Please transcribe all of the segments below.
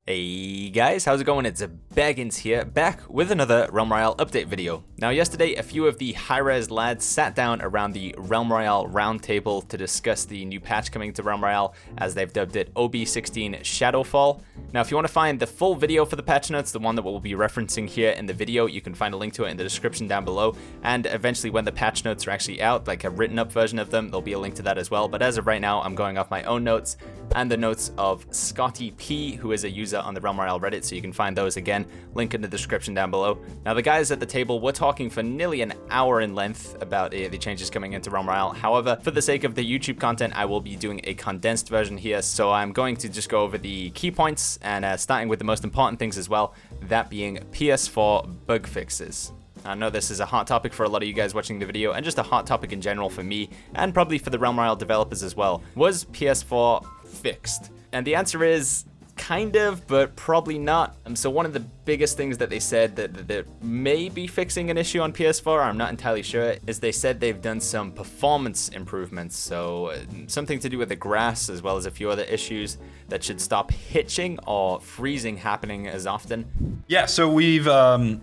Hey guys, how's it going? It's Baggins here, back with another Realm Royale update video. Now yesterday, a few of the high-res lads sat down around the Realm Royale roundtable to discuss the new patch coming to Realm Royale, as they've dubbed it OB16 Shadowfall. Now if you want to find the full video for the patch notes, the one that we'll be referencing here in the video, you can find a link to it in the description down below, and eventually when the patch notes are actually out, like a written up version of them, there'll be a link to that as well. But as of right now, I'm going off my own notes and the notes of Scotty P, who is a user on the Realm Royale Reddit, so you can find those again, link in the description down below. Now the guys at the table were talking for nearly an hour in length about the changes coming into Realm Royale. However, for the sake of the YouTube content, I will be doing a condensed version here, so I'm going to just go over the key points and starting with the most important things as well, that being PS4 bug fixes. I know this is a hot topic for a lot of you guys watching the video, and just a hot topic in general for me, and probably for the Realm Royale developers as well. Was PS4 fixed? And the answer is kind of, but probably not. So one of the biggest things that they said that may be fixing an issue on PS4, I'm not entirely sure, is they said they've done some performance improvements. So something to do with the grass, as well as a few other issues that should stop hitching or freezing happening as often. Yeah, so we've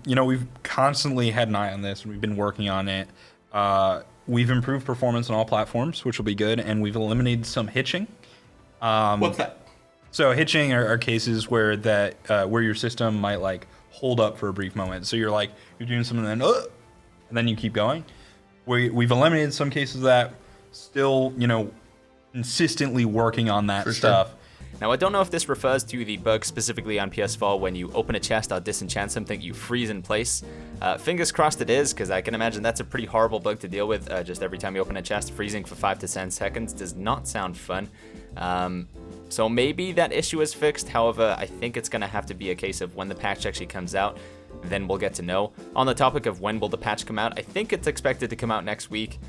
we've constantly had an eye on this, and we've been working on it. We've improved performance on all platforms, which will be good, and we've eliminated some hitching. What's that? So hitching are cases where where your system might like hold up for a brief moment. So you're doing something and then you keep going. We've eliminated some cases of that. Still, consistently working on that stuff. Sure. Now, I don't know if this refers to the bug specifically on PS4 when you open a chest or disenchant something, you freeze in place. Fingers crossed it is, because I can imagine that's a pretty horrible bug to deal with. Just every time you open a chest, freezing for 5 to 10 seconds does not sound fun. So maybe that issue is fixed. However, I think it's going to have to be a case of when the patch actually comes out, then we'll get to know. On the topic of when will the patch come out, I think it's expected to come out next week.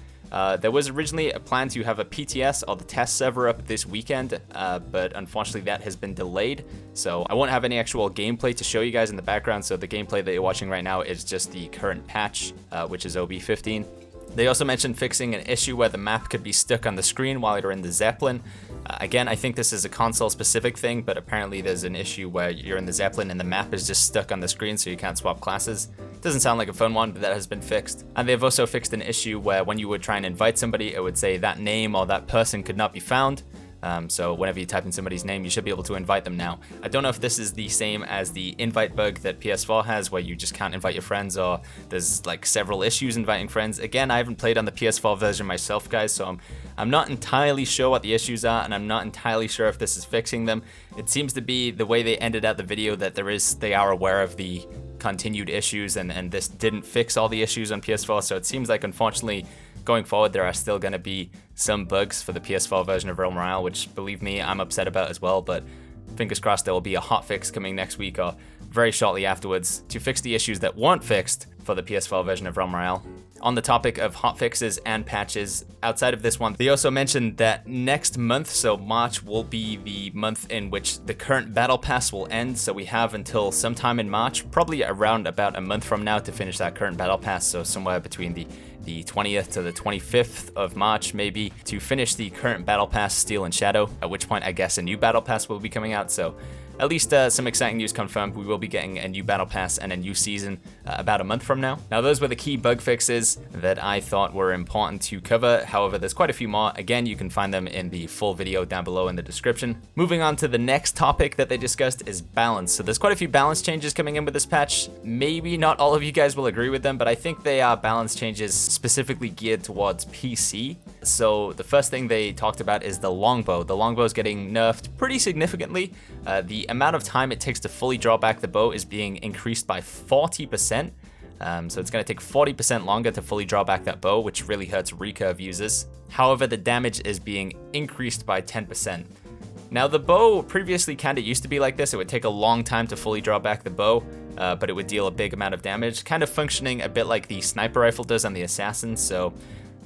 There was originally a plan to have a PTS or the test server up this weekend, but unfortunately that has been delayed. So I won't have any actual gameplay to show you guys in the background. So the gameplay that you're watching right now is just the current patch, which is OB15. They also mentioned fixing an issue where the map could be stuck on the screen while you're in the Zeppelin. Again, I think this is a console-specific thing, but apparently there's an issue where you're in the Zeppelin and the map is just stuck on the screen, so you can't swap classes. Doesn't sound like a fun one, but that has been fixed. And they've also fixed an issue where when you would try and invite somebody, it would say that name or that person could not be found. So whenever you type in somebody's name, you should be able to invite them now. I don't know if this is the same as the invite bug that PS4 has, where you just can't invite your friends, or there's like several issues inviting friends. Again, I haven't played on the PS4 version myself, guys, so I'm not entirely sure what the issues are, and I'm not entirely sure if this is fixing them. It seems to be the way they ended out the video that they are aware of the continued issues, and this didn't fix all the issues on PS4, so it seems like, unfortunately, going forward, there are still going to be some bugs for the PS4 version of Realm Royale, which, believe me, I'm upset about as well, but fingers crossed there will be a hot fix coming next week or very shortly afterwards to fix the issues that weren't fixed for the PS4 version of Realm Royale. On the topic of hot fixes and patches, outside of this one, they also mentioned that next month, so March, will be the month in which the current battle pass will end, so we have until sometime in March, probably around about a month from now, to finish that current battle pass, so somewhere between the 20th to the 25th of March, maybe, to finish the current battle pass, Steel and Shadow, at which point I guess a new battle pass will be coming out, so at least some exciting news confirmed. We will be getting a new battle pass and a new season about a month from now. Now, those were the key bug fixes that I thought were important to cover. However, there's quite a few more. Again, you can find them in the full video down below in the description. Moving on to the next topic that they discussed is balance. So there's quite a few balance changes coming in with this patch. Maybe not all of you guys will agree with them, but I think they are balance changes specifically geared towards PC. So the first thing they talked about is the longbow. The longbow is getting nerfed pretty significantly. The amount of time it takes to fully draw back the bow is being increased by 40%. So it's going to take 40% longer to fully draw back that bow, which really hurts recurve users. However, the damage is being increased by 10%. Now, the bow previously kind of used to be like this. It would take a long time to fully draw back the bow, but it would deal a big amount of damage, kind of functioning a bit like the sniper rifle does on the assassin. So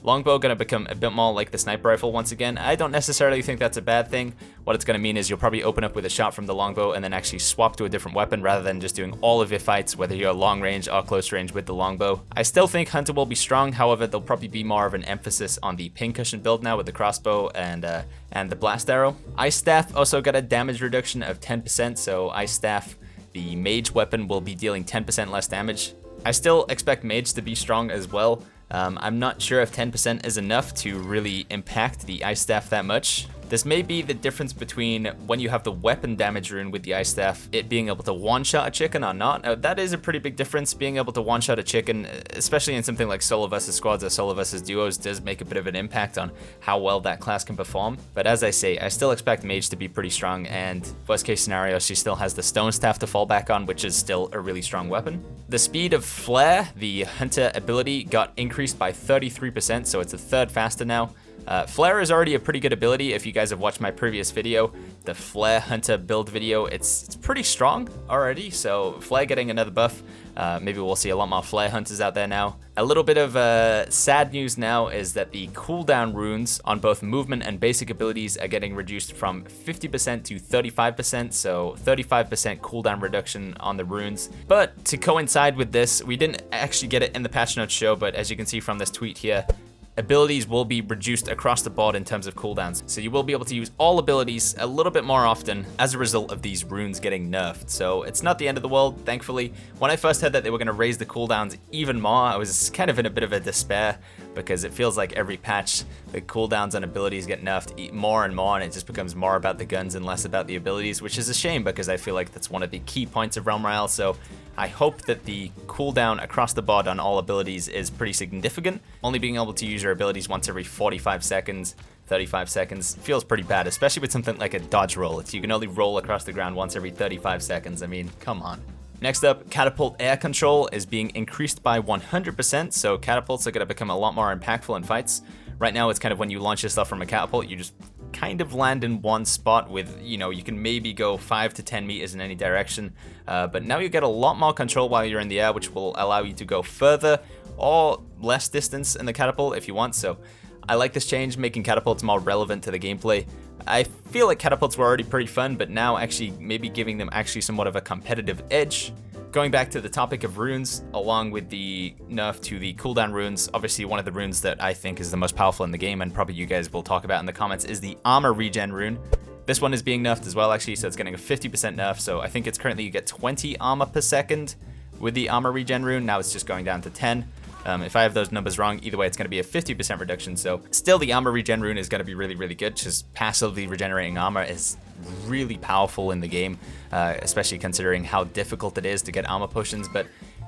Longbow going to become a bit more like the sniper rifle once again. I don't necessarily think that's a bad thing. What it's going to mean is you'll probably open up with a shot from the longbow and then actually swap to a different weapon rather than just doing all of your fights, whether you're long range or close range with the longbow. I still think Hunter will be strong, however, there'll probably be more of an emphasis on the pincushion build now with the crossbow and the blast arrow. Ice Staff also got a damage reduction of 10%, so Ice Staff, the mage weapon, will be dealing 10% less damage. I still expect mage to be strong as well. I'm not sure if 10% is enough to really impact the Ice Staff that much. This may be the difference between when you have the weapon damage rune with the Ice Staff, it being able to one-shot a chicken or not. That is a pretty big difference. Being able to one-shot a chicken, especially in something like solo versus squads or solo versus duos, does make a bit of an impact on how well that class can perform. But as I say, I still expect mage to be pretty strong, and worst case scenario, she still has the stone staff to fall back on, which is still a really strong weapon. The speed of Flare, the hunter ability, got increased by 33%, so it's a third faster now. Flare is already a pretty good ability. If you guys have watched my previous video, the Flare Hunter build video, it's pretty strong already, so Flare getting another buff. Maybe we'll see a lot more Flare Hunters out there now. A little bit of sad news now is that the cooldown runes on both movement and basic abilities are getting reduced from 50% to 35%, so 35% cooldown reduction on the runes. But to coincide with this, we didn't actually get it in the patch notes show, but as you can see from this tweet here, abilities will be reduced across the board in terms of cooldowns. So you will be able to use all abilities a little bit more often as a result of these runes getting nerfed. So it's not the end of the world, thankfully. When I first heard that they were going to raise the cooldowns even more, I was kind of in a bit of a despair, because it feels like every patch the cooldowns on abilities get nerfed more and more, and it just becomes more about the guns and less about the abilities, which is a shame because I feel like that's one of the key points of Realm Royale. So I hope that the cooldown across the board on all abilities is pretty significant. Only being able to use your abilities once every 45 seconds, 35 seconds feels pretty bad, especially with something like a dodge roll. You can only roll across the ground once every 35 seconds. I mean, come on. Next up, catapult air control is being increased by 100%, so catapults are going to become a lot more impactful in fights. Right now, it's kind of when you launch yourself from a catapult, you just kind of land in one spot with, you can maybe go 5 to 10 meters in any direction. But now you get a lot more control while you're in the air, which will allow you to go further or less distance in the catapult if you want. So I like this change, making catapults more relevant to the gameplay. I feel like catapults were already pretty fun, but now actually maybe giving them actually somewhat of a competitive edge. Going back to the topic of runes, along with the nerf to the cooldown runes, obviously one of the runes that I think is the most powerful in the game, and probably you guys will talk about in the comments, is the armor regen rune. This one is being nerfed as well, actually, so it's getting a 50% nerf. So I think it's currently you get 20 armor per second with the armor regen rune. Now it's just going down to 10. If I have those numbers wrong, either way, it's going to be a 50% reduction. So still the armor regen rune is going to be really, really good. Just passively regenerating armor is really powerful in the game, especially considering how difficult it is to get armor potions. But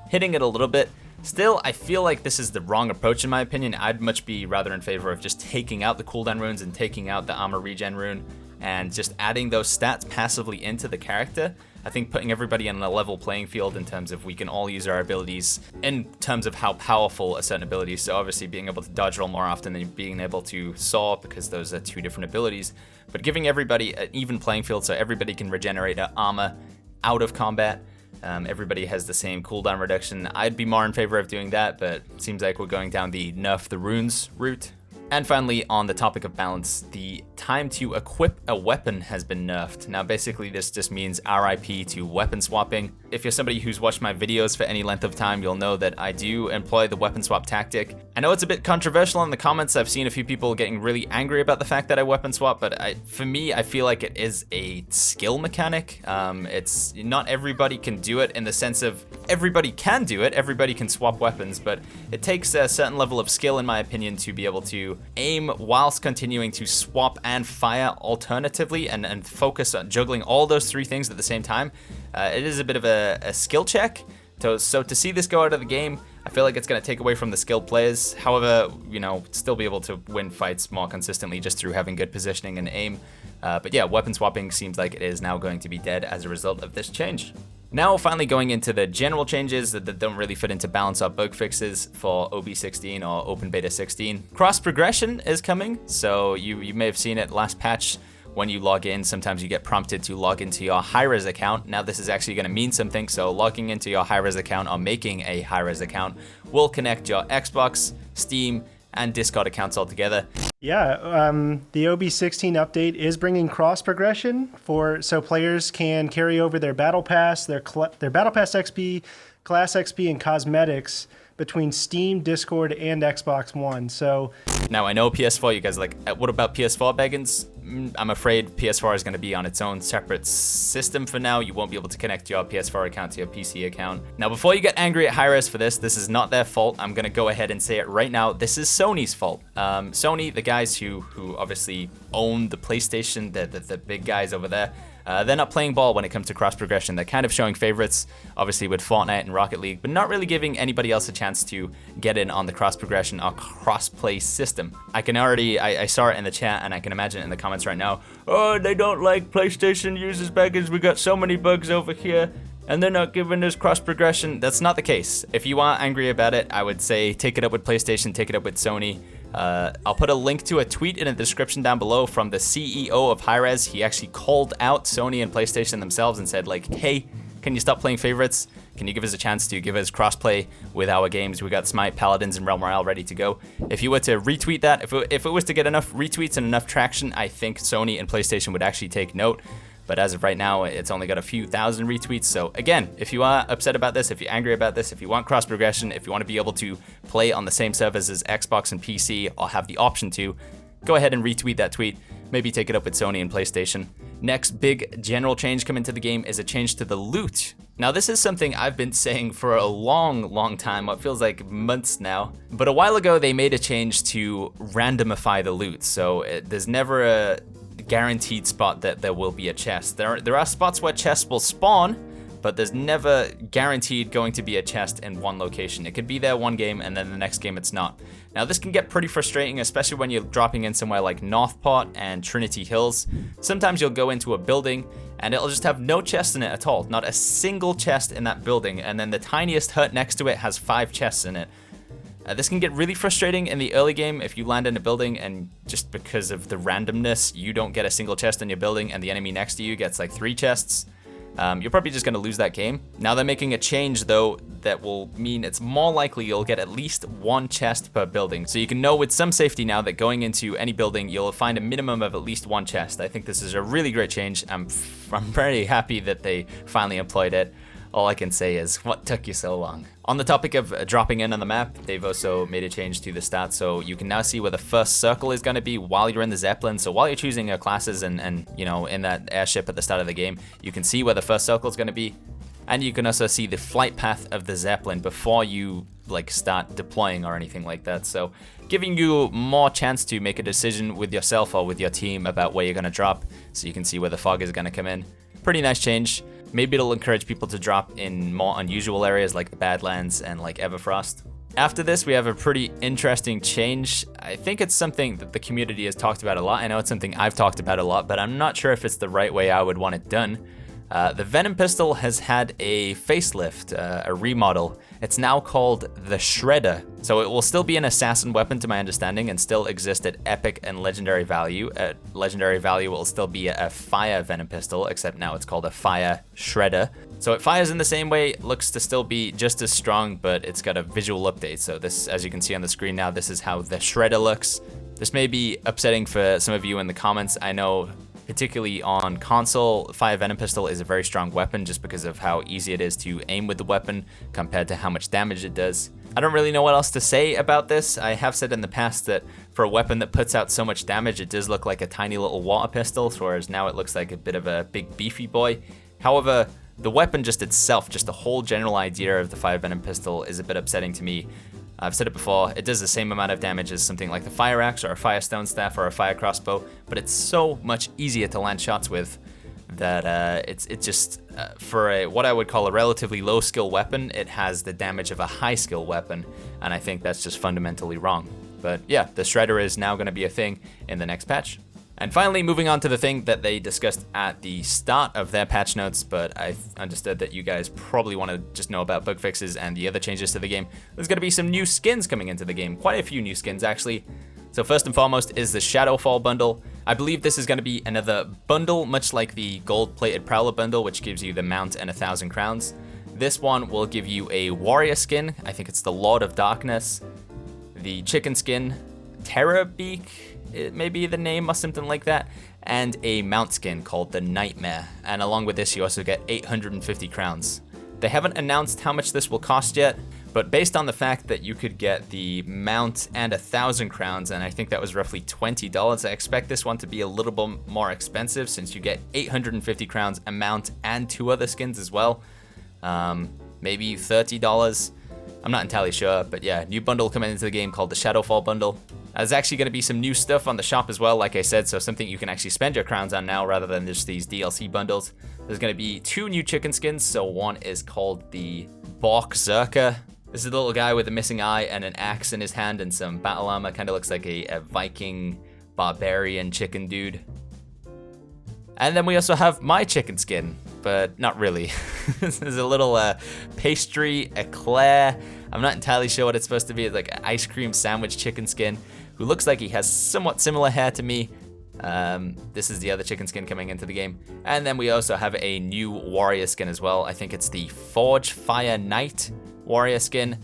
hitting it a little bit, still, I feel like this is the wrong approach in my opinion. I'd much be rather in favor of just taking out the cooldown runes and taking out the armor regen rune and just adding those stats passively into the character. I think putting everybody on a level playing field in terms of we can all use our abilities in terms of how powerful a certain ability is. So obviously being able to dodge roll more often than being able to saw, because those are two different abilities. But giving everybody an even playing field so everybody can regenerate armor out of combat. Everybody has the same cooldown reduction. I'd be more in favor of doing that, but it seems like we're going down the nerf the runes route. And finally, on the topic of balance, the time to equip a weapon has been nerfed. Now, basically, this just means RIP to weapon swapping. If you're somebody who's watched my videos for any length of time, you'll know that I do employ the weapon swap tactic. I know it's a bit controversial in the comments. I've seen a few people getting really angry about the fact that I weapon swap, but for me, I feel like it is a skill mechanic. It's not everybody can do it in the sense of everybody can do it. Everybody can swap weapons, but it takes a certain level of skill, in my opinion, to be able to aim whilst continuing to swap and fire alternatively and focus on juggling all those three things at the same time. It is a bit of a skill check. So to see this go out of the game, I feel like it's going to take away from the skilled players. However, still be able to win fights more consistently just through having good positioning and aim. But yeah, weapon swapping seems like it is now going to be dead as a result of this change. Now, finally going into the general changes that don't really fit into balance or bug fixes for OB16 or Open Beta 16. Cross progression is coming, so you may have seen it last patch. When you log in, sometimes you get prompted to log into your high-res account. Now this is actually going to mean something, so logging into your high-res account or making a high-res account will connect your Xbox, Steam, and Discord accounts altogether. Yeah, the OB16 update is bringing cross progression so players can carry over their battle pass, their battle pass XP, class XP, and cosmetics between Steam, Discord, and Xbox One. So now I know PS4, you guys are like, what about PS4, Baggins? I'm afraid PS4 is going to be on its own separate system for now. You won't be able to connect your PS4 account to your PC account. Now, before you get angry at Hi-Res for this is not their fault. I'm going to go ahead and say it right now. This is Sony's fault. Sony, the guys who obviously own the PlayStation, the big guys over there, they're not playing ball when it comes to cross progression. They're kind of showing favorites, obviously with Fortnite and Rocket League, but not really giving anybody else a chance to get in on the cross progression or cross play system. I saw it in the chat, and I can imagine it in the comments right now. Oh, they don't like PlayStation users, Baggins. We got so many bugs over here, and they're not giving us cross progression. That's not the case. If you are angry about it, I would say take it up with PlayStation, take it up with Sony. I'll put a link to a tweet in the description down below from the CEO of Hi-Res. He actually called out Sony and PlayStation themselves and said, like, hey, can you stop playing favorites? Can you give us a chance to give us crossplay with our games? We got Smite, Paladins, and Realm Royale ready to go. If you were to retweet that, if it was to get enough retweets and enough traction, I think Sony and PlayStation would actually take note. But as of right now, it's only got a few thousand retweets. So again, if you are upset about this, if you're angry about this, if you want cross progression, if you want to be able to play on the same servers as Xbox and PC, or have the option to, go ahead and retweet that tweet. Maybe take it up with Sony and PlayStation. Next big general change coming to the game is a change to the loot. Now, this is something I've been saying for a long time, what feels like months now. But a while ago, they made a change to randomify the loot. So there's never a guaranteed spot that there will be a chest. There are spots where chests will spawn, but there's never guaranteed going to be a chest in one location. It could be there one game, and then the next game it's not. Now, this can get pretty frustrating, especially when you're dropping in somewhere like Northport and Trinity Hills. Sometimes you'll go into a building, and it'll just have no chest in it at all. Not a single chest in that building, and then the tiniest hut next to it has 5 chests in it. This can get really frustrating in the early game if you land in a building and just because of the randomness, you don't get a single chest in your building and the enemy next to you gets like 3 chests. You're probably just going to lose that game. Now they're making a change though that will mean it's more likely you'll get at least 1 chest per building. So you can know with some safety now that going into any building, you'll find a minimum of at least 1 chest. I think this is a really great change. I'm very happy that they finally employed it. All I can say is, what took you so long? On the topic of dropping in on the map, they've also made a change to the stats, so you can now see where the first circle is going to be while you're in the Zeppelin. So while you're choosing your classes and you know, in that airship at the start of the game, you can see where the first circle is going to be. And you can also see the flight path of the Zeppelin before you like start deploying or anything like that. So giving you more chance to make a decision with yourself or with your team about where you're going to drop, so you can see where the fog is going to come in. Pretty nice change. Maybe it'll encourage people to drop in more unusual areas like the Badlands and like Everfrost. After this, we have a pretty interesting change. I think it's something that the community has talked about a lot. I know it's something I've talked about a lot, but I'm not sure if it's the right way I would want it done. The Venom pistol has had a facelift, a remodel. It's now called the Shredder. So it will still be an assassin weapon to my understanding and still exist at epic and legendary value. At legendary value, it will still be a fire Venom pistol, except now it's called a fire Shredder. So it fires in the same way, looks to still be just as strong, but it's got a visual update. So this, as you can see on the screen now, this is how the Shredder looks. This may be upsetting for some of you in the comments. I know particularly on console, Fire Venom Pistol is a very strong weapon just because of how easy it is to aim with the weapon compared to how much damage it does. I don't really know what else to say about this. I have said in the past that for a weapon that puts out so much damage, it does look like a tiny little water pistol, whereas now it looks like a bit of a big beefy boy. However, the weapon just itself, just the whole general idea of the Fire Venom Pistol is a bit upsetting to me. I've said it before, it does the same amount of damage as something like the Fire Axe or a Firestone Staff or a Fire Crossbow, but it's so much easier to land shots with that it's just, for what I would call a relatively low skill weapon, it has the damage of a high skill weapon, and I think that's just fundamentally wrong. But yeah, the Shredder is now going to be a thing in the next patch. And finally, moving on to the thing that they discussed at the start of their patch notes, but I understood that you guys probably want to just know about bug fixes and the other changes to the game. There's going to be some new skins coming into the game, quite a few new skins actually. So first and foremost is the Shadowfall bundle. I believe this is going to be another bundle, much like the gold-plated Prowler bundle, which gives you the mount and 1,000 crowns. This one will give you a warrior skin. I think it's the Lord of Darkness. the chicken skin, Terror Beak, it may be the name or something like that, and a mount skin called the Nightmare. And along with this, you also get 850 crowns. They haven't announced how much this will cost yet, but based on the fact that you could get the mount and 1,000 crowns, and I think that was roughly $20, I expect this one to be a little bit more expensive since you get 850 crowns, a mount, and 2 other skins as well. Maybe $30. I'm not entirely sure, but yeah, new bundle coming into the game called the Shadowfall bundle. There's actually going to be some new stuff on the shop as well, like I said, so something you can actually spend your crowns on now rather than just these DLC bundles. There's going to be 2 new chicken skins, so one is called the Berserker. This is a little guy with a missing eye and an axe in his hand and some battle armor, kind of looks like a Viking barbarian chicken dude. And then we also have my chicken skin, but not really. This is a little pastry eclair. I'm not entirely sure what it's supposed to be. It's like an ice cream sandwich chicken skin who looks like he has somewhat similar hair to me. This is the other chicken skin coming into the game. And then we also have a new warrior skin as well. I think it's the Forge Fire Knight warrior skin.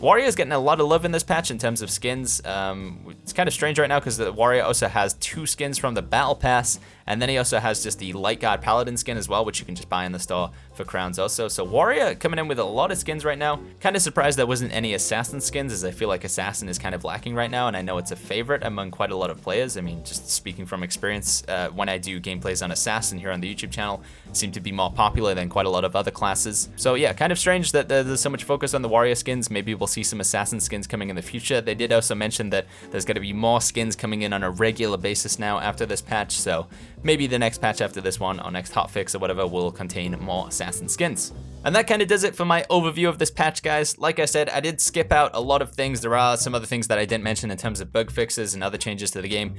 Warrior's getting a lot of love in this patch in terms of skins. It's kind of strange right now because the Warrior also has 2 skins from the Battle Pass, and then he also has just the Light Guard Paladin skin as well, which you can just buy in the store for crowns also. So Warrior coming in with a lot of skins right now. Kind of surprised there wasn't any Assassin skins, as I feel like Assassin is kind of lacking right now, and I know it's a favorite among quite a lot of players. I mean, just speaking from experience, when I do gameplays on Assassin here on the YouTube channel, seem to be more popular than quite a lot of other classes. So yeah, kind of strange that there's so much focus on the Warrior skins. Maybe we'll see some Assassin skins coming in the future. They did also mention that there's going to be more skins coming in on a regular basis now after this patch, so maybe the next patch after this one, or next hotfix or whatever, will contain more Assassin skins. And that kind of does it for my overview of this patch, guys. Like I said, I did skip out a lot of things. There are some other things that I didn't mention in terms of bug fixes and other changes to the game.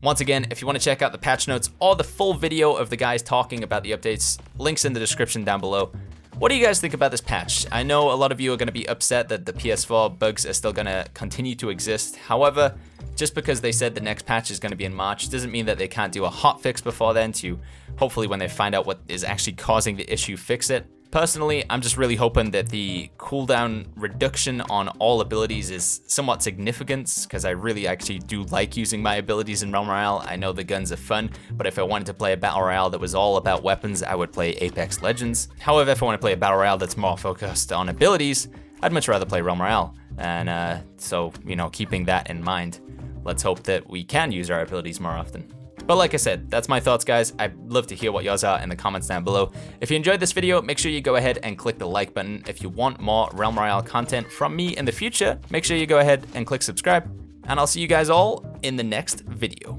Once again, if you want to check out the patch notes or the full video of the guys talking about the updates, links in the description down below. What do you guys think about this patch? I know a lot of you are going to be upset that the PS4 bugs are still going to continue to exist. However, just because they said the next patch is going to be in March doesn't mean that they can't do a hotfix before then to hopefully, when they find out what is actually causing the issue, fix it. Personally, I'm just really hoping that the cooldown reduction on all abilities is somewhat significant, because I really actually do like using my abilities in Realm Royale. I know the guns are fun, but if I wanted to play a Battle Royale that was all about weapons, I would play Apex Legends. However, if I want to play a Battle Royale that's more focused on abilities, I'd much rather play Realm Royale. And so, you know, keeping that in mind, let's hope that we can use our abilities more often. But like I said, that's my thoughts, guys. I'd love to hear what yours are in the comments down below. If you enjoyed this video, make sure you go ahead and click the like button. If you want more Realm Royale content from me in the future, make sure you go ahead and click subscribe. And I'll see you guys all in the next video.